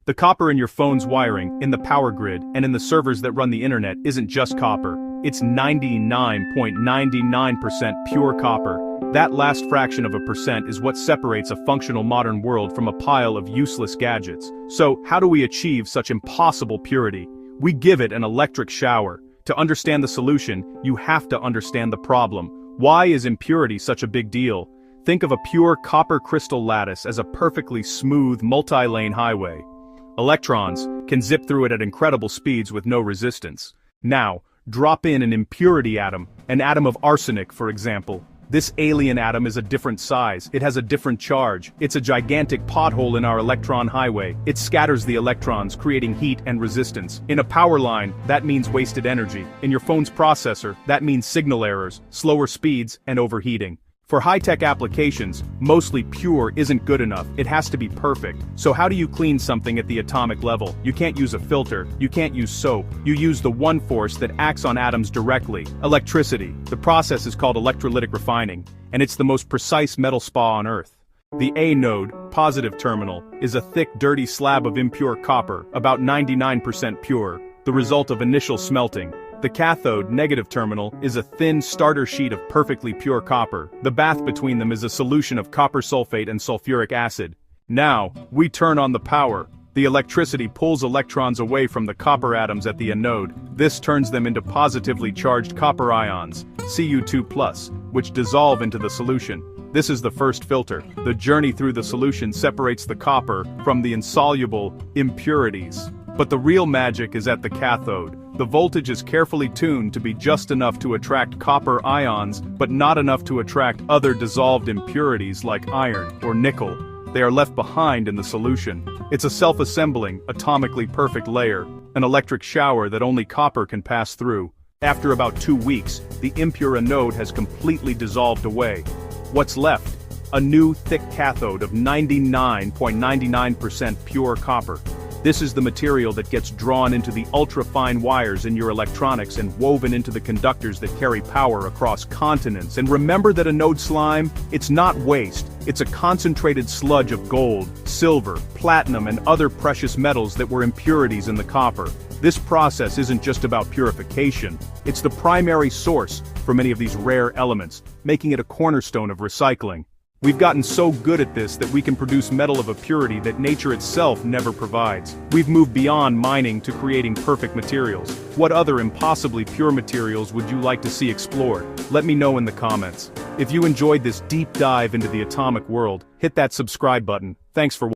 The copper in your phone's wiring, in the power grid, and in the servers that run the internet isn't just copper. It's 99.99% pure copper. That last fraction of a percent is what separates a functional modern world from a pile of useless gadgets. So, how do we achieve such impossible purity? We give it an electric shower. To understand the solution, you have to understand the problem. Why is impurity such a big deal? Think of a pure copper crystal lattice as a perfectly smooth, multi-lane highway. Electrons can zip through it at incredible speeds with no resistance. Now, drop in an impurity atom, an atom of arsenic, for example. This alien atom is a different size, it has a different charge, it's a gigantic pothole in our electron highway. It scatters the electrons, creating heat and resistance. In a power line, that means wasted energy. In your phone's processor, that means signal errors, slower speeds, and overheating. For high-tech applications, mostly pure isn't good enough, it has to be perfect. So how do you clean something at the atomic level? You can't use a filter, you can't use soap, you use the one force that acts on atoms directly, electricity. The process is called electrolytic refining, and it's the most precise metal spa on Earth. The anode, positive terminal, is a thick, dirty slab of impure copper, about 99% pure, the result of initial smelting. The cathode, negative terminal, is a thin starter sheet of perfectly pure copper. The bath between them is a solution of copper sulfate and sulfuric acid. Now, we turn on the power. The electricity pulls electrons away from the copper atoms at the anode. This turns them into positively charged copper ions, Cu2+, which dissolve into the solution. This is the first filter. The journey through the solution separates the copper from the insoluble impurities. But the real magic is at the cathode. The voltage is carefully tuned to be just enough to attract copper ions, but not enough to attract other dissolved impurities like iron or nickel. They are left behind in the solution. It's a self-assembling, atomically perfect layer, an electric shower that only copper can pass through. After about 2 weeks, the impure anode has completely dissolved away. What's left? A new thick cathode of 99.99% pure copper. This is the material that gets drawn into the ultra-fine wires in your electronics and woven into the conductors that carry power across continents. And remember that anode slime? It's not waste, it's a concentrated sludge of gold, silver, platinum, and other precious metals that were impurities in the copper. This process isn't just about purification, it's the primary source for many of these rare elements, making it a cornerstone of recycling. We've gotten so good at this that we can produce metal of a purity that nature itself never provides. We've moved beyond mining to creating perfect materials. What other impossibly pure materials would you like to see explored? Let me know in the comments. If you enjoyed this deep dive into the atomic world, hit that subscribe button. Thanks for watching.